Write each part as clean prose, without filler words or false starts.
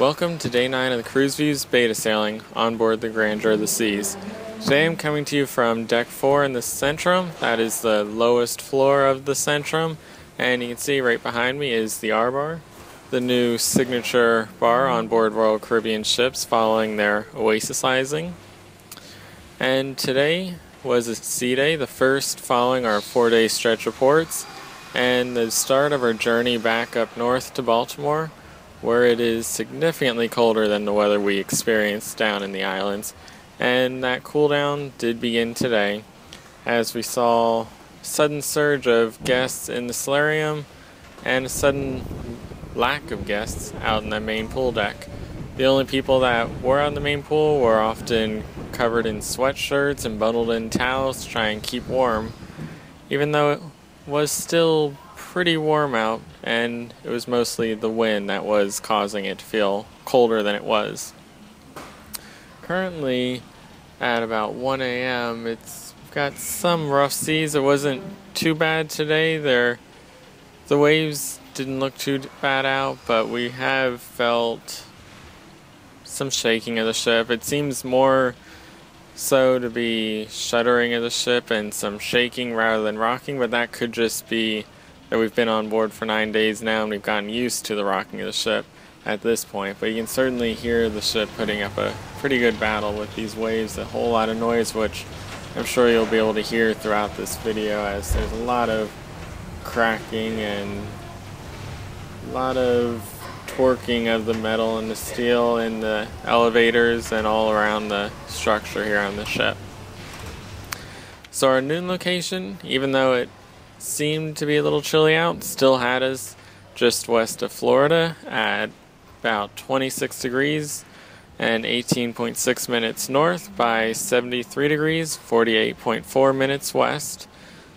Welcome to day 9 of the CruiseView's beta sailing on board the Grandeur of the Seas. Today I'm coming to you from deck 4 in the Centrum. That is the lowest floor of the Centrum, and you can see right behind me is the R-Bar, the new signature bar on board Royal Caribbean ships following their oasisizing. And today was a sea day, the first following our 4-day stretch reports, and the start of our journey back up north to Baltimore, where it is significantly colder than the weather we experienced down in the islands. And that cool down did begin today, as we saw a sudden surge of guests in the solarium and a sudden lack of guests out in the main pool deck. The only people that were on the main pool were often covered in sweatshirts and bundled in towels to try and keep warm, even though it was still pretty warm out, and it was mostly the wind that was causing it to feel colder than it was. Currently at about 1 a.m. it's got some rough seas. It wasn't too bad today. The waves didn't look too bad out, but we have felt some shaking of the ship. It seems more so to be shuddering of the ship and some shaking rather than rocking, but that could just be that we've been on board for 9 days now and we've gotten used to the rocking of the ship at this point. But you can certainly hear the ship putting up a pretty good battle with these waves, a whole lot of noise, which I'm sure you'll be able to hear throughout this video, as there's a lot of cracking and a lot of torquing of the metal and the steel in the elevators and all around the structure here on the ship. So our noon location, even though it seemed to be a little chilly out, still had us just west of Florida at about 26 degrees and 18.6 minutes north by 73 degrees, 48.4 minutes west.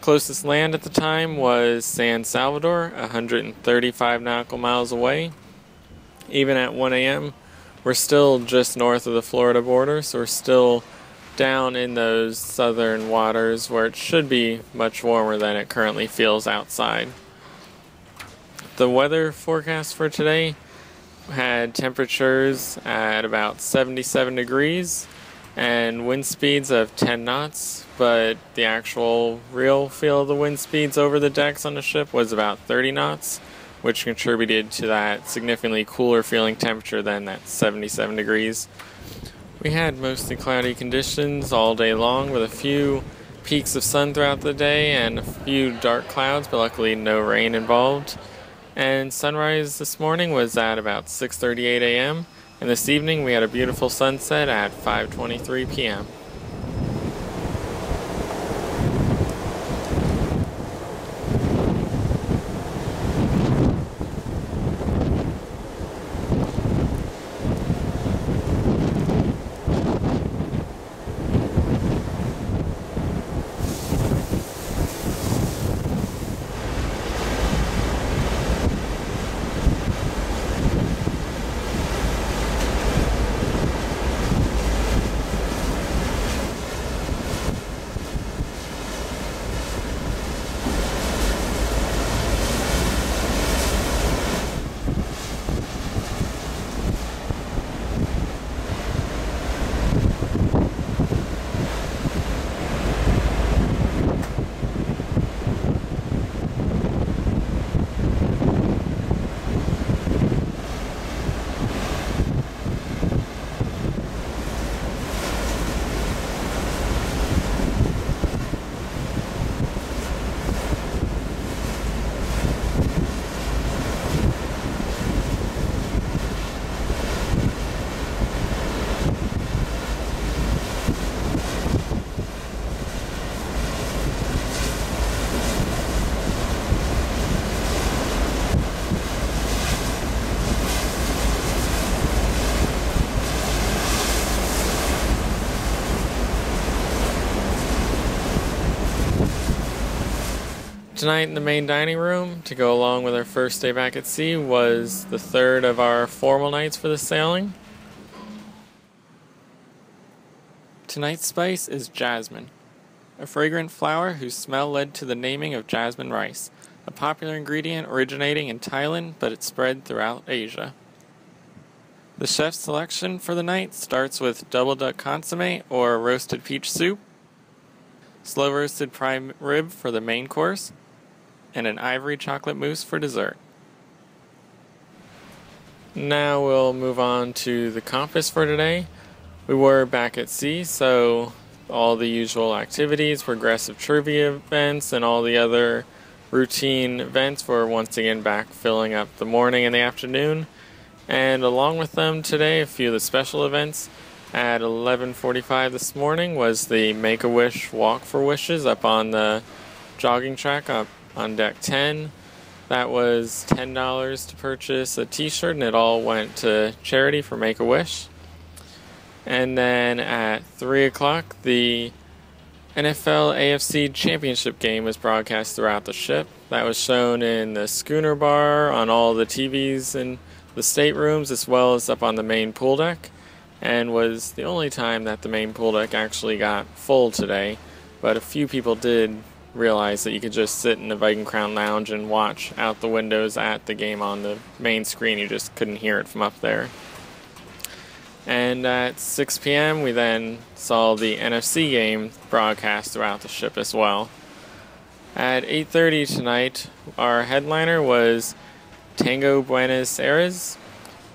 Closest land at the time was San Salvador, 135 nautical miles away. Even at 1 a.m., we're still just north of the Florida border, so we're still down in those southern waters where it should be much warmer than it currently feels outside. The weather forecast for today had temperatures at about 77 degrees and wind speeds of 10 knots, but the actual real feel of the wind speeds over the decks on the ship was about 30 knots, which contributed to that significantly cooler feeling temperature than that 77 degrees. We had mostly cloudy conditions all day long, with a few peaks of sun throughout the day and a few dark clouds, but luckily no rain involved. And sunrise this morning was at about 6:38 a.m. and this evening we had a beautiful sunset at 5:23 p.m. Tonight in the main dining room, to go along with our first day back at sea, was the third of our formal nights for the sailing. Tonight's spice is jasmine, a fragrant flower whose smell led to the naming of jasmine rice, a popular ingredient originating in Thailand, but it spread throughout Asia. The chef's selection for the night starts with double duck consomme or roasted peach soup, slow roasted prime rib for the main course, and an ivory chocolate mousse for dessert. Now we'll move on to the compass for today. We were back at sea, so all the usual activities, progressive trivia events, and all the other routine events were once again back filling up the morning and the afternoon. And along with them today, a few of the special events. At 11:45 this morning was the Make-A-Wish Walk for Wishes up on the jogging track up on deck 10. That was $10 to purchase a t-shirt, and it all went to charity for Make-A-Wish. And then at 3 o'clock, the NFL AFC Championship game was broadcast throughout the ship. That was shown in the schooner bar, on all the TVs in the staterooms, as well as up on the main pool deck, and was the only time that the main pool deck actually got full today. But a few people did realize that you could just sit in the Viking Crown Lounge and watch out the windows at the game on the main screen. You just couldn't hear it from up there. And at 6 p.m. we then saw the NFC game broadcast throughout the ship as well. At 8:30 tonight, our headliner was Tango Buenos Aires,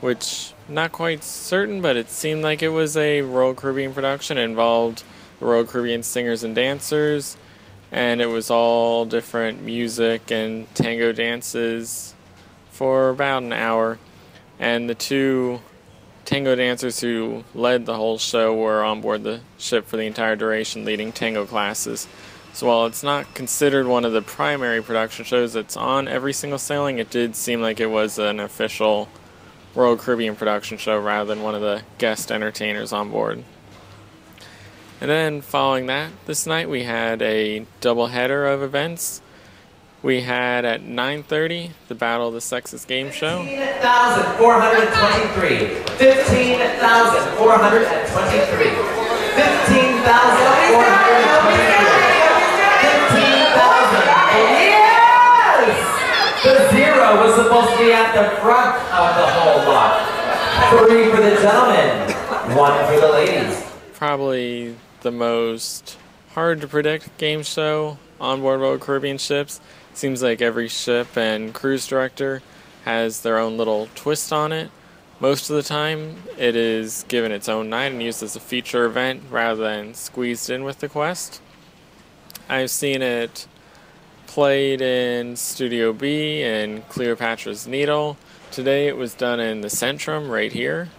which not quite certain, but it seemed like it was a Royal Caribbean production. It involved the Royal Caribbean singers and dancers, and it was all different music and tango dances for about an hour. And the two tango dancers who led the whole show were on board the ship for the entire duration, leading tango classes. So while it's not considered one of the primary production shows that's on every single sailing, it did seem like it was an official Royal Caribbean production show rather than one of the guest entertainers on board. And then following that, this night we had a double header of events. We had at 9:30 the Battle of the Sexes game show. 15,423. 15,423. 15,423. 15,000. Yes! The zero was supposed to be at the front of the whole lot. 3 for the gentlemen, 1 for the ladies. Probably the most hard to predict game show on board Royal Caribbean ships. Seems like every ship and cruise director has their own little twist on it. Most of the time it is given its own night and used as a feature event rather than squeezed in with the quest. I've seen it played in Studio B and Cleopatra's Needle. Today it was done in the Centrum right here,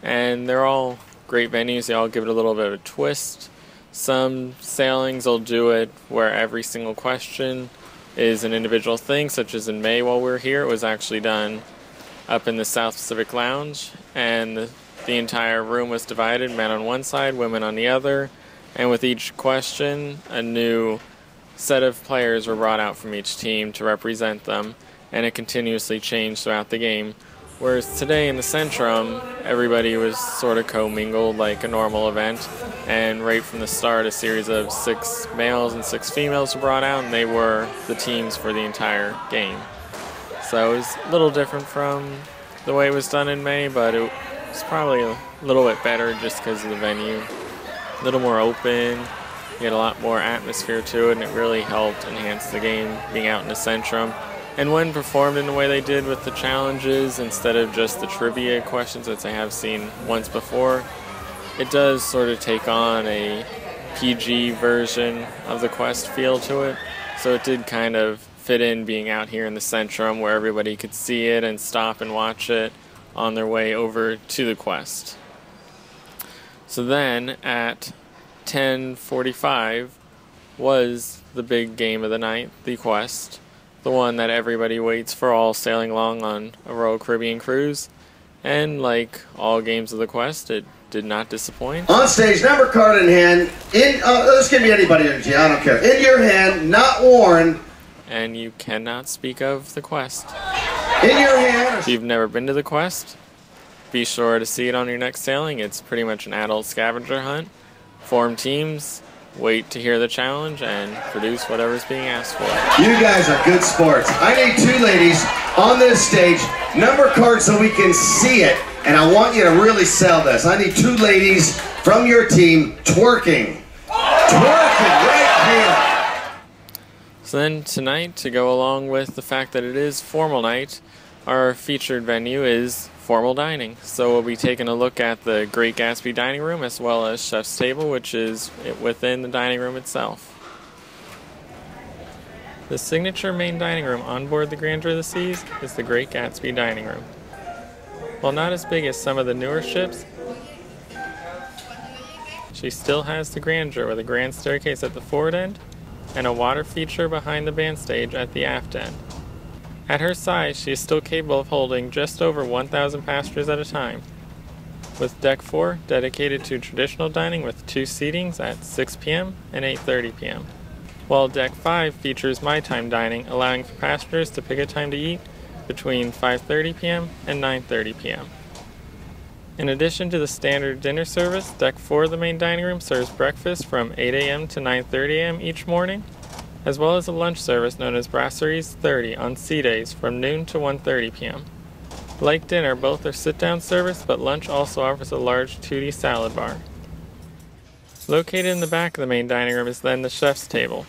and they're all great venues. They all give it a little bit of a twist. Some sailings will do it where every single question is an individual thing, such as in May while we were here. It was actually done up in the South Pacific Lounge, and the entire room was divided, men on one side, women on the other, and with each question a new set of players were brought out from each team to represent them, and it continuously changed throughout the game. Whereas today in the Centrum, everybody was sort of commingled like a normal event, and right from the start a series of 6 males and 6 females were brought out, and they were the teams for the entire game. So it was a little different from the way it was done in May, but it was probably a little bit better just because of the venue. A little more open, you had a lot more atmosphere to it, and it really helped enhance the game being out in the Centrum. And when performed in the way they did with the challenges instead of just the trivia questions that I have seen once before, it does sort of take on a PG version of the quest feel to it. So it did kind of fit in being out here in the Centrum where everybody could see it and stop and watch it on their way over to the quest. So then at 10:45 was the big game of the night, the quest. The one that everybody waits for all sailing along on a Royal Caribbean cruise. And like all games of the quest, it did not disappoint. On stage, number card in hand, this can be anybody, I don't care. In your hand, not worn. And you cannot speak of the quest. In your hand. If you've never been to the quest, be sure to see it on your next sailing. It's pretty much an adult scavenger hunt. Form teams, wait to hear the challenge, and produce whatever's being asked for. You guys are good sports. I need 2 ladies on this stage, number card so we can see it, And I want you to really sell this. I need 2 ladies from your team twerking. Twerking right here. So then tonight, to go along with the fact that it is formal night, our featured venue is formal dining. So we'll be taking a look at the Great Gatsby dining room as well as Chef's Table, which is within the dining room itself. The signature main dining room on board the Grandeur of the Seas is the Great Gatsby dining room. While not as big as some of the newer ships, she still has the grandeur with a grand staircase at the forward end and a water feature behind the band stage at the aft end. At her size, she is still capable of holding just over 1,000 passengers at a time, with Deck 4 dedicated to traditional dining with 2 seatings at 6 p.m. and 8:30 p.m., while Deck 5 features My Time dining, allowing for passengers to pick a time to eat between 5:30 p.m. and 9:30 p.m. In addition to the standard dinner service, Deck 4 of the main dining room serves breakfast from 8 a.m. to 9:30 a.m. each morning, as well as a lunch service known as Brasseries 30 on sea days from noon to 1:30 p.m. Like dinner, both are sit-down service, but lunch also offers a large 2D salad bar. Located in the back of the main dining room is then the Chef's Table.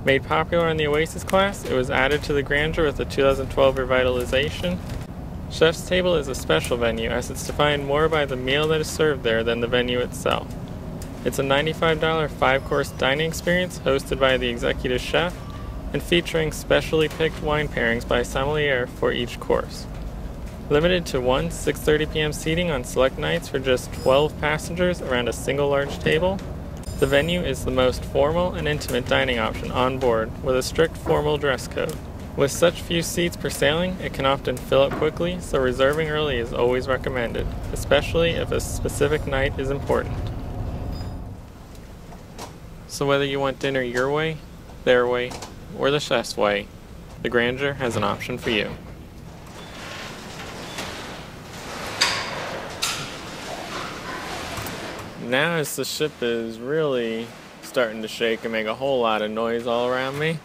Made popular in the Oasis class, it was added to the Grandeur with the 2012 revitalization. Chef's Table is a special venue as it's defined more by the meal that is served there than the venue itself. It's a $95 5-course dining experience hosted by the executive chef and featuring specially picked wine pairings by a sommelier for each course. Limited to 1 6:30 p.m. seating on select nights for just 12 passengers around a single large table, the venue is the most formal and intimate dining option on board with a strict formal dress code. With such few seats per sailing, it can often fill up quickly, so reserving early is always recommended, especially if a specific night is important. So whether you want dinner your way, their way, or the chef's way, the Grandeur has an option for you. Now as the ship is really starting to shake and make a whole lot of noise all around me,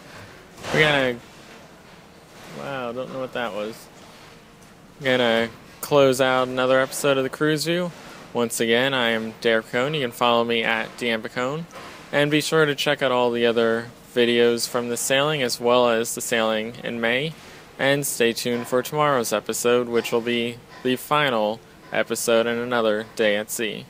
we're gonna, wow, don't know what that was. We're gonna close out another episode of the Cruise View. Once again, I am Picone. You can follow me at Picone. And be sure to check out all the other videos from the sailing as well as the sailing in May. And stay tuned for tomorrow's episode, which will be the final episode in another day at sea.